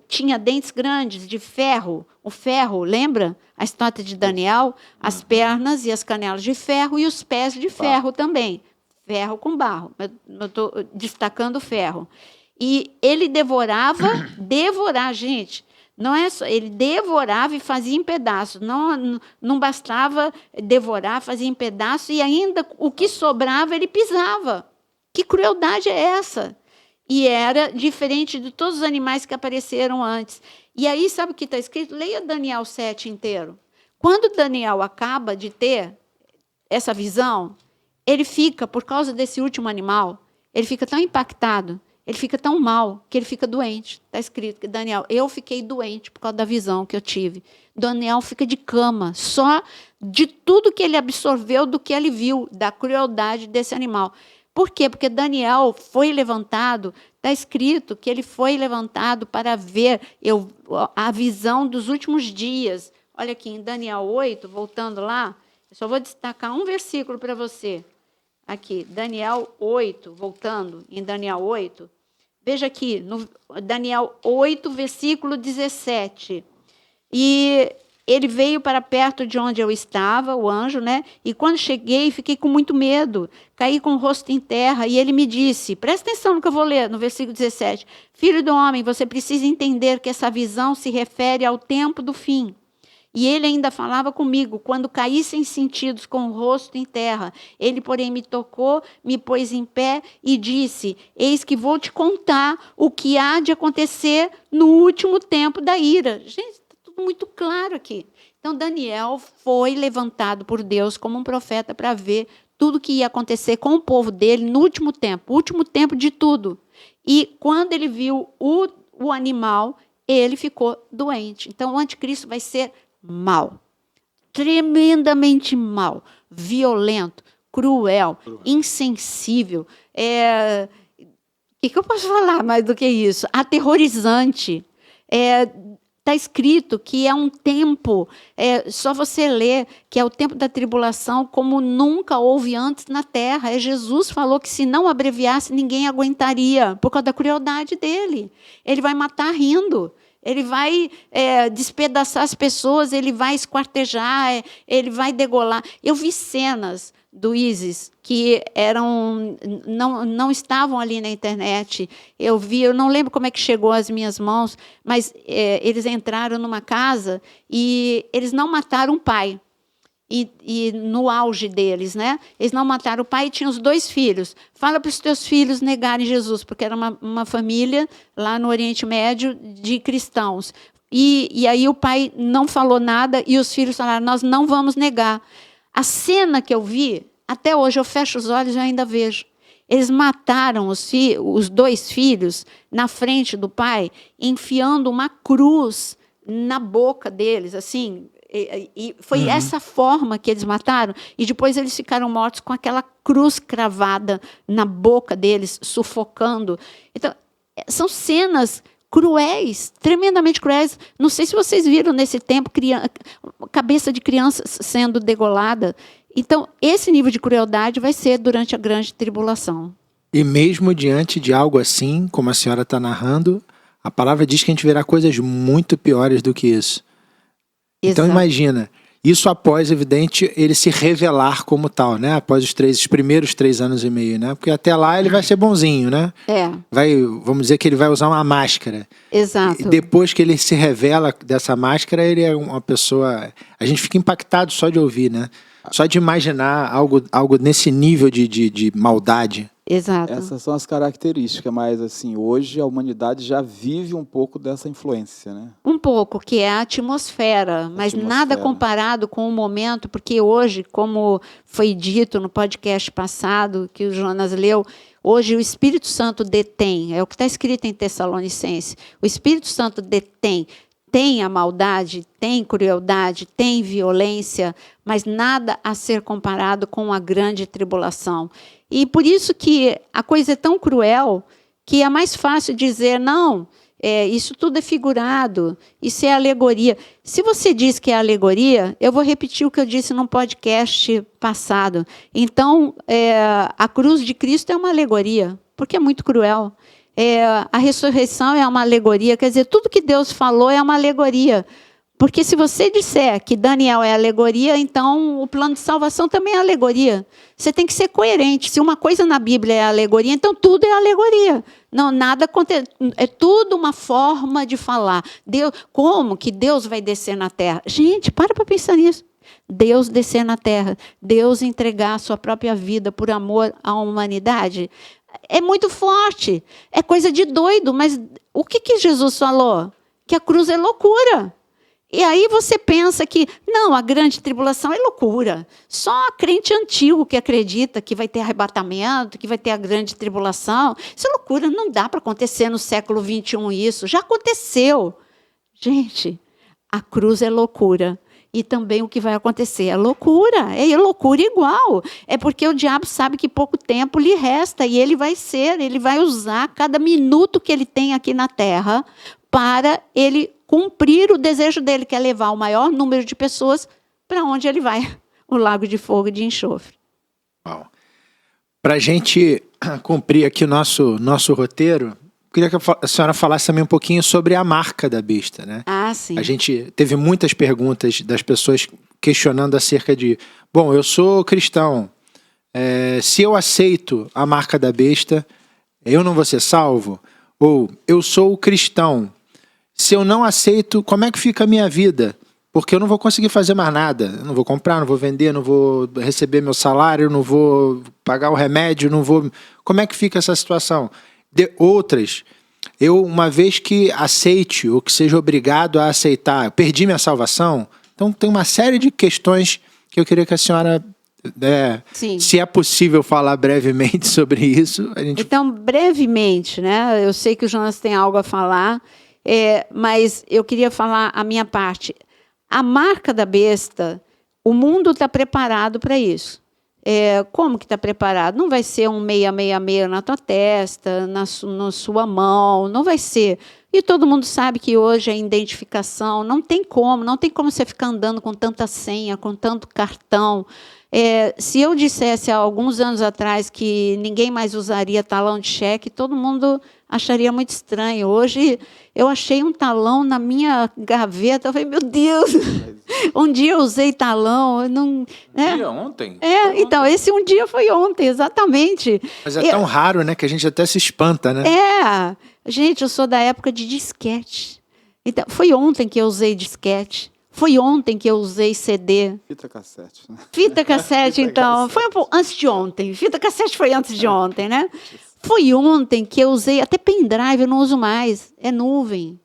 tinha dentes grandes de ferro. O ferro, lembra? A estátua de Daniel, as pernas e as canelas de ferro e os pés de ferro também. Ferro com barro. Eu estou destacando o ferro. E ele devorar, gente. Não é só, ele devorava e fazia em pedaços. Não bastava devorar, fazia em pedaços, e ainda o que sobrava ele pisava. Que crueldade é essa? E era diferente de todos os animais que apareceram antes. E aí, sabe o que está escrito? Leia Daniel 7 inteiro. Quando Daniel acaba de ter essa visão, ele fica, por causa desse último animal, ele fica tão impactado, ele fica tão mal, que ele fica doente. Está escrito que Daniel, eu fiquei doente por causa da visão que eu tive. Daniel fica de cama, só de tudo que ele absorveu do que ele viu, da crueldade desse animal. Por quê? Porque Daniel foi levantado, está escrito que ele foi levantado para ver a visão dos últimos dias. Olha aqui, em Daniel 8, voltando lá, eu só vou destacar um versículo para você. Aqui, Daniel 8, voltando em Daniel 8. Veja aqui, no Daniel 8, versículo 17. E... ele veio para perto de onde eu estava, o anjo, né? E quando cheguei, fiquei com muito medo. Caí com o rosto em terra e ele me disse, presta atenção no que eu vou ler, no versículo 17. Filho do homem, você precisa entender que essa visão se refere ao tempo do fim. E ele ainda falava comigo, quando caíssem sentidos com o rosto em terra. Ele, porém, me tocou, me pôs em pé e disse, eis que vou te contar o que há de acontecer no último tempo da ira. Gente, está tudo muito claro aqui. Então, Daniel foi levantado por Deus como um profeta para ver tudo que ia acontecer com o povo dele no último tempo de tudo. E quando ele viu o animal, ele ficou doente. Então, o anticristo vai ser mau, tremendamente mau, violento, cruel, insensível. O que eu posso falar mais do que isso? Aterrorizante. Está escrito que é um tempo, só você ler, que é o tempo da tribulação como nunca houve antes na terra. Jesus falou que se não abreviasse, ninguém aguentaria, por causa da crueldade dele. Ele vai matar rindo, ele vai despedaçar as pessoas, ele vai esquartejar, ele vai degolar. Eu vi cenas do ISIS que não estavam ali na internet. Eu não lembro como é que chegou às minhas mãos, mas eles entraram numa casa e eles não mataram o pai. E no auge deles, né? Eles não mataram o pai e tinham os 2 filhos. Fala para os teus filhos negarem Jesus, porque era uma família lá no Oriente Médio de cristãos. E aí o pai não falou nada e os filhos falaram, nós não vamos negar. A cena que eu vi, até hoje eu fecho os olhos e ainda vejo. Eles mataram os 2 filhos na frente do pai, enfiando uma cruz na boca deles, assim. E foi essa forma que eles mataram. E depois eles ficaram mortos com aquela cruz cravada na boca deles, sufocando. Então, são cenas cruéis, tremendamente cruéis. Não sei se vocês viram nesse tempo, cabeça de criança sendo degolada. Então, esse nível de crueldade vai ser durante a grande tribulação. E mesmo diante de algo assim, como a senhora está narrando, a palavra diz que a gente verá coisas muito piores do que isso. Então, imagina, isso após, evidente, ele se revelar como tal, né? Após os primeiros 3 anos e meio, né? Porque até lá ele vai ser bonzinho, né? Vamos dizer que ele vai usar uma máscara. Exato. E depois que ele se revela dessa máscara, ele é uma pessoa... A gente fica impactado só de ouvir, né? Só de imaginar algo nesse nível de maldade. Exato. Essas são as características, mas assim, hoje a humanidade já vive um pouco dessa influência, né? Um pouco, que é a atmosfera, mas nada comparado com o momento, porque hoje, como foi dito no podcast passado, que o Jonas leu, hoje o Espírito Santo detém, é o que está escrito em Tessalonicenses, o Espírito Santo detém, tem a maldade, tem crueldade, tem violência, mas nada a ser comparado com a grande tribulação. E por isso que a coisa é tão cruel que é mais fácil dizer, não, isso tudo é figurado, isso é alegoria. Se você diz que é alegoria, eu vou repetir o que eu disse num podcast passado. Então, a cruz de Cristo é uma alegoria, porque é muito cruel. A ressurreição é uma alegoria, quer dizer, tudo que Deus falou é uma alegoria. Porque se você disser que Daniel é alegoria, então o plano de salvação também é alegoria. Você tem que ser coerente. Se uma coisa na Bíblia é alegoria, então tudo é alegoria. Não, nada acontece. É tudo uma forma de falar. Como que Deus vai descer na terra? Gente, para pensar nisso. Deus descer na terra, Deus entregar a sua própria vida por amor à humanidade. É muito forte, é coisa de doido, mas o que Jesus falou? Que a cruz é loucura. E aí você pensa que, não, a grande tribulação é loucura. Só crente antigo que acredita que vai ter arrebatamento, que vai ter a grande tribulação. Isso é loucura, não dá para acontecer no século XXI isso. Já aconteceu. Gente, a cruz é loucura. E também o que vai acontecer é loucura igual. É porque o diabo sabe que pouco tempo lhe resta e ele vai usar cada minuto que ele tem aqui na terra para ele cumprir o desejo dele, que é levar o maior número de pessoas para onde ele vai, o lago de fogo e de enxofre. Para a gente cumprir aqui o nosso roteiro, queria que a senhora falasse também um pouquinho sobre a marca da besta, né? Ah, sim. A gente teve muitas perguntas das pessoas questionando acerca de, bom, eu sou cristão, se eu aceito a marca da besta, eu não vou ser salvo? Ou eu sou cristão, se eu não aceito, como é que fica a minha vida? porque eu não vou conseguir fazer mais nada. Eu não vou comprar, não vou vender, não vou receber meu salário, não vou pagar o remédio, não vou... Como é que fica essa situação? Outras, eu, uma vez que aceite ou que seja obrigado a aceitar, eu perdi minha salvação. Então, tem uma série de questões que eu queria que a senhora... se é possível falar brevemente sobre isso. Então, brevemente, né? Eu sei que o Jonas tem algo a falar, mas eu queria falar a minha parte. A marca da besta, o mundo está preparado para isso. Como que está preparado? Não vai ser um 666 na tua testa, na sua mão, não vai ser. E todo mundo sabe que hoje a identificação não tem como você ficar andando com tanta senha, com tanto cartão. Se eu dissesse há alguns anos atrás que ninguém mais usaria talão de cheque, todo mundo acharia muito estranho. Hoje, eu achei um talão na minha gaveta, eu falei, meu Deus, um dia eu usei talão. Um dia ontem? Então, esse um dia foi ontem, exatamente. Mas é tão raro, né, que a gente até se espanta, né? Gente, eu sou da época de disquete. Então, foi ontem que eu usei disquete. Foi ontem que eu usei CD. Fita cassete. Né? Fita cassete, então. Foi antes de ontem. Fita cassete foi antes de ontem, né? Foi ontem que eu usei, até pendrive eu não uso mais, é nuvem.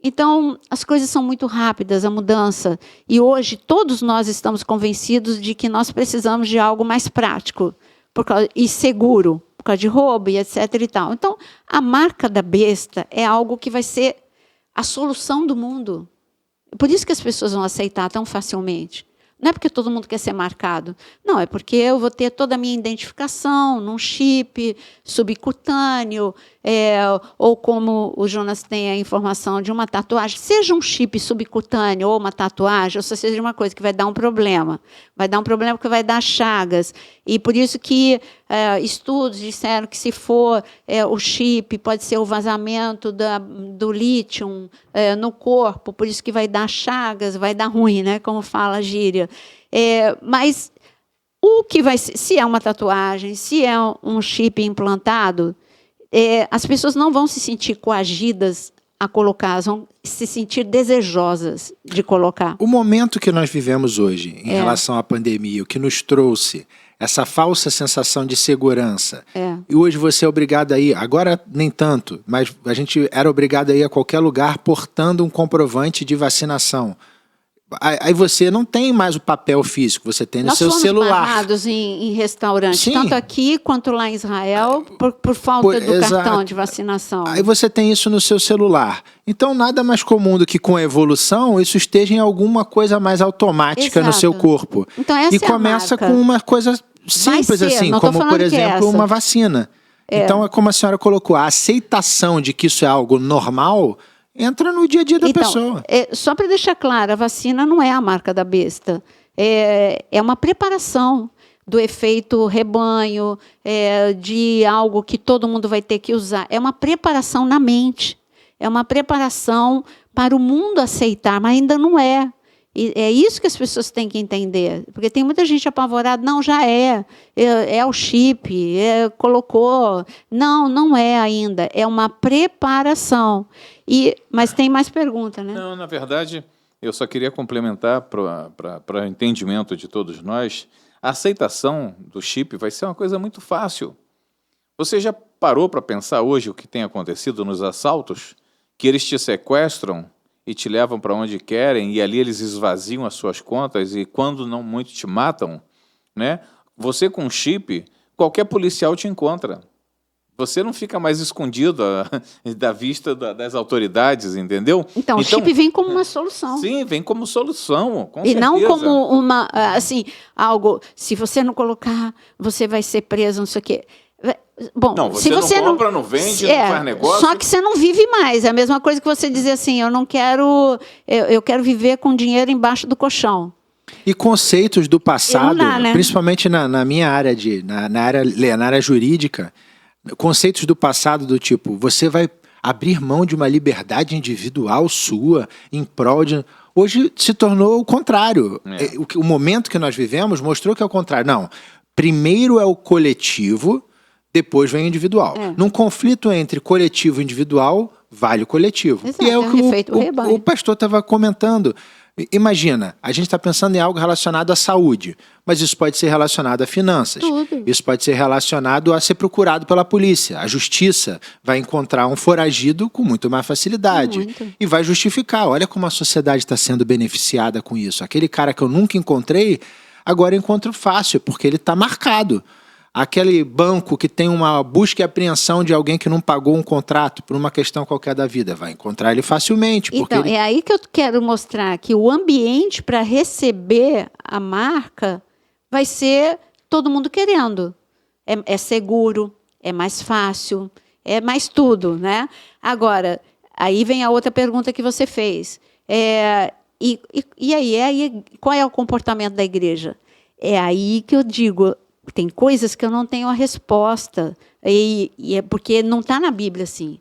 Então, as coisas são muito rápidas, a mudança. E hoje, todos nós estamos convencidos de que nós precisamos de algo mais prático e seguro, por causa de roubo e etc. e tal. Então, a marca da besta é algo que vai ser a solução do mundo. Por isso que as pessoas vão aceitar tão facilmente. Não é porque todo mundo quer ser marcado. Não, é porque eu vou ter toda a minha identificação num chip subcutâneo, ou como o Jonas tem a informação de uma tatuagem, seja um chip subcutâneo ou uma tatuagem, ou seja uma coisa que vai dar um problema. Vai dar um problema porque vai dar chagas. E por isso que estudos disseram que se for o chip, pode ser o vazamento do lítio no corpo, por isso que vai dar chagas, vai dar ruim, né? Como fala a gíria. Mas o que vai ser, se é uma tatuagem, se é um chip implantado, as pessoas não vão se sentir coagidas a colocar, vão se sentir desejosas de colocar. O momento que nós vivemos hoje, em relação à pandemia, o que nos trouxe essa falsa sensação de segurança, e hoje você é obrigado a ir, agora nem tanto, mas a gente era obrigado a ir a qualquer lugar portando um comprovante de vacinação. Aí você não tem mais o papel físico, você tem no seu celular. Nós fomos barrados em restaurantes, tanto aqui quanto lá em Israel, por falta do cartão de vacinação. Aí você tem isso no seu celular. Então, nada mais comum do que com a evolução, isso esteja em alguma coisa mais automática no seu corpo. Então, essa e começa com uma coisa simples assim, como, por exemplo, uma vacina. Então, é como a senhora colocou, a aceitação de que isso é algo normal... entra no dia a dia da pessoa. Só para deixar claro, a vacina não é a marca da besta. É uma preparação do efeito rebanho, de algo que todo mundo vai ter que usar. É uma preparação na mente. É uma preparação para o mundo aceitar, mas ainda não é. E é isso que as pessoas têm que entender. Porque tem muita gente apavorada. Não, já é o chip, colocou. Não, não é ainda. É uma preparação. Mas tem mais pergunta, né? Não, na verdade, eu só queria complementar para o entendimento de todos nós. A aceitação do chip vai ser uma coisa muito fácil. Você já parou para pensar hoje o que tem acontecido nos assaltos? Que eles te sequestram e te levam para onde querem, e ali eles esvaziam as suas contas, e quando não muito te matam, né? Você com chip, qualquer policial te encontra. Você não fica mais escondido da vista das autoridades, entendeu? Então, o chip vem como uma solução. Sim, vem como solução, com certeza. E não como uma, assim, algo, se você não colocar, você vai ser preso, não sei o quê. Bom, não, se você não compra, não vende, não faz negócio. Só que você não vive mais. É a mesma coisa que você dizer assim, eu quero viver com dinheiro embaixo do colchão. E conceitos do passado, né? Principalmente na minha área, na área jurídica, conceitos do passado do tipo, você vai abrir mão de uma liberdade individual sua em prol de... Hoje se tornou o contrário. O momento que nós vivemos mostrou que é o contrário. Não, primeiro é o coletivo, depois vem o individual. Num conflito entre coletivo e individual, vale o coletivo. Exato, e é o que efeito rebanho. o pastor estava comentando. Imagina, a gente está pensando em algo relacionado à saúde, mas isso pode ser relacionado a finanças. Tudo. Isso pode ser relacionado a ser procurado pela polícia. A justiça vai encontrar um foragido com muito mais facilidade. Muito. E vai justificar. Olha como a sociedade está sendo beneficiada com isso. Aquele cara que eu nunca encontrei, agora eu encontro fácil, porque ele está marcado. Aquele banco que tem uma busca e apreensão de alguém que não pagou um contrato por uma questão qualquer da vida, vai encontrar ele facilmente. Porque Então, é aí que eu quero mostrar que o ambiente para receber a marca vai ser todo mundo querendo. É seguro, é mais fácil, é mais tudo, né? Agora, aí vem a outra pergunta que você fez. E aí, qual é o comportamento da igreja? É aí que eu digo, tem coisas que eu não tenho a resposta, e é porque não está na Bíblia assim.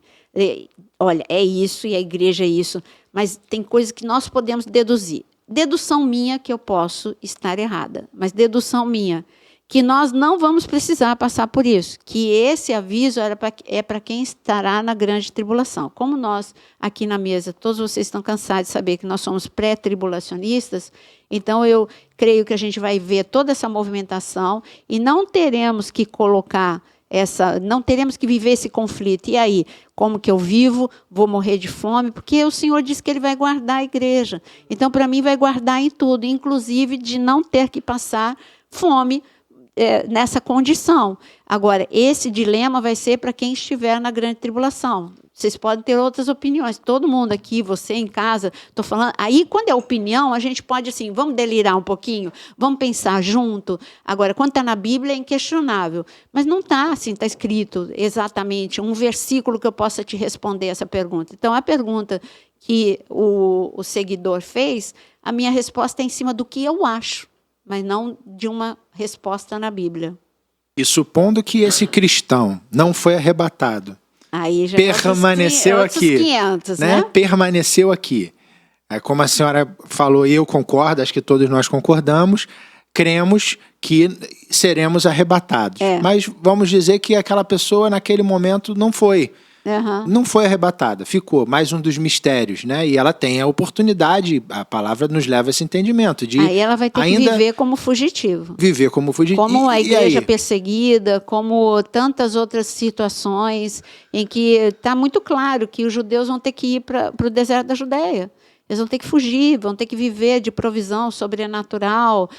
Olha, é isso e a igreja é isso, mas tem coisas que nós podemos deduzir. Dedução minha que eu posso estar errada, mas dedução minha que nós não vamos precisar passar por isso, que esse aviso é para quem estará na grande tribulação. Como nós, aqui na mesa, todos vocês estão cansados de saber que nós somos pré-tribulacionistas, então eu creio que a gente vai ver toda essa movimentação e não teremos que não teremos que viver esse conflito. E aí, como que eu vivo? Vou morrer de fome? Porque o Senhor disse que Ele vai guardar a igreja. Então, para mim, vai guardar em tudo, inclusive de não ter que passar fome nessa condição. Agora, esse dilema vai ser para quem estiver na grande tribulação. Vocês podem ter outras opiniões. Todo mundo aqui, você em casa, estou falando. Aí, quando é opinião, a gente pode, assim, vamos delirar um pouquinho, vamos pensar junto. Agora, quando está na Bíblia, é inquestionável. Mas não está assim, está escrito exatamente um versículo que eu possa te responder essa pergunta. Então, a pergunta que o seguidor fez, a minha resposta é em cima do que eu acho, mas não de uma resposta na Bíblia. E supondo que esse cristão não foi arrebatado, aí já permaneceu outros aqui, 500, né? Permaneceu aqui. Como a senhora falou, e eu concordo, acho que todos nós concordamos, cremos que seremos arrebatados. Mas vamos dizer que aquela pessoa naquele momento não foi. Uhum. Não foi arrebatada, ficou mais um dos mistérios, né? E ela tem a oportunidade, a palavra nos leva a esse entendimento de aí ela vai ter que viver como fugitivo. Viver como fugitivo. Como a igreja perseguida, como tantas outras situações em que está muito claro que os judeus vão ter que ir para o deserto da Judéia. Eles vão ter que fugir, vão ter que viver de provisão sobrenatural.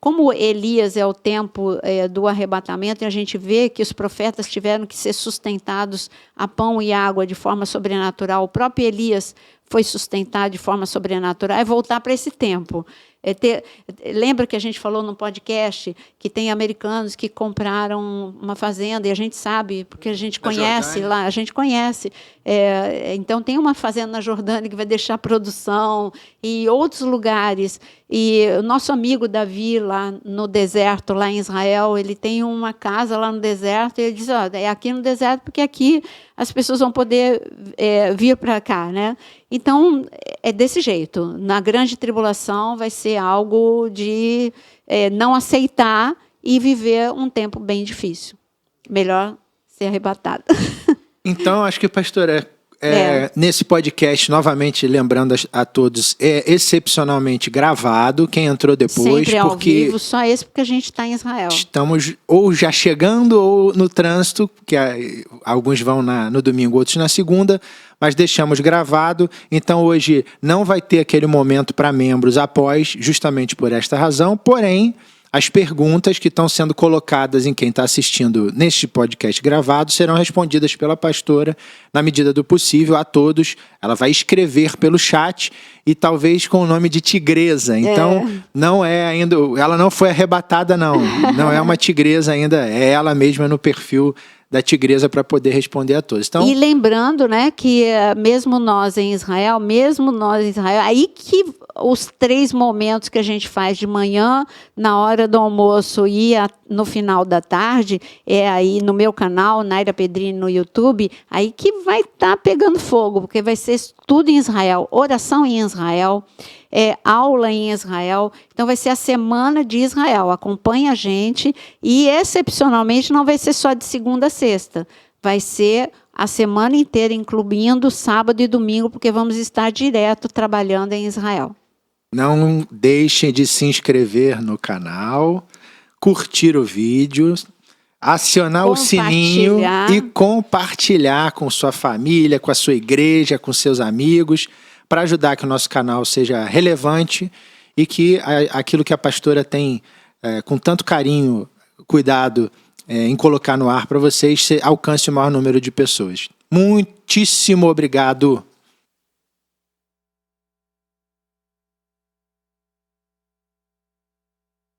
Como Elias é o tempo do arrebatamento, e a gente vê que os profetas tiveram que ser sustentados a pão e água de forma sobrenatural. O próprio Elias foi sustentado de forma sobrenatural. É voltar para esse tempo. Lembra que a gente falou no podcast que tem americanos que compraram uma fazenda, e a gente sabe, porque a gente conhece lá, a gente conhece. Então, tem uma fazenda na Jordânia que vai deixar produção, e outros lugares. E o nosso amigo Davi, lá no deserto, lá em Israel, ele tem uma casa lá no deserto, e ele diz, é aqui no deserto, porque aqui as pessoas vão poder vir para cá, né? Então, é desse jeito. Na grande tribulação vai ser algo de não aceitar e viver um tempo bem difícil. Melhor ser arrebatado. Então, acho que, pastora, nesse podcast, novamente lembrando a todos, é excepcionalmente gravado. Quem entrou depois, sempre ao vivo, só esse porque a gente está em Israel. Estamos ou já chegando ou no trânsito, que alguns vão no domingo, outros na segunda, mas deixamos gravado. Então hoje não vai ter aquele momento para membros após, justamente por esta razão, porém as perguntas que estão sendo colocadas em quem está assistindo neste podcast gravado serão respondidas pela pastora na medida do possível a todos. Ela vai escrever pelo chat e talvez com o nome de tigresa. Então, não é ainda... Ela não foi arrebatada, não. Não é uma tigresa ainda. É ela mesma no perfil da tigresa para poder responder a todos. Então, e lembrando, né, que mesmo nós em Israel, aí que os 3 momentos que a gente faz de manhã, na hora do almoço e no final da tarde, aí no meu canal, Naira Pedrini no YouTube, aí que vai estar pegando fogo, porque vai ser tudo em Israel, oração em Israel, aula em Israel. Então vai ser a semana de Israel. Acompanhe a gente e, excepcionalmente, não vai ser só de segunda a sexta. Vai ser a semana inteira, incluindo sábado e domingo, porque vamos estar direto trabalhando em Israel. Não deixem de se inscrever no canal, curtir o vídeo, acionar o sininho e compartilhar com sua família, com a sua igreja, com seus amigos, para ajudar que o nosso canal seja relevante e que aquilo que a pastora tem com tanto carinho, cuidado em colocar no ar para vocês, alcance o maior número de pessoas. Muitíssimo obrigado.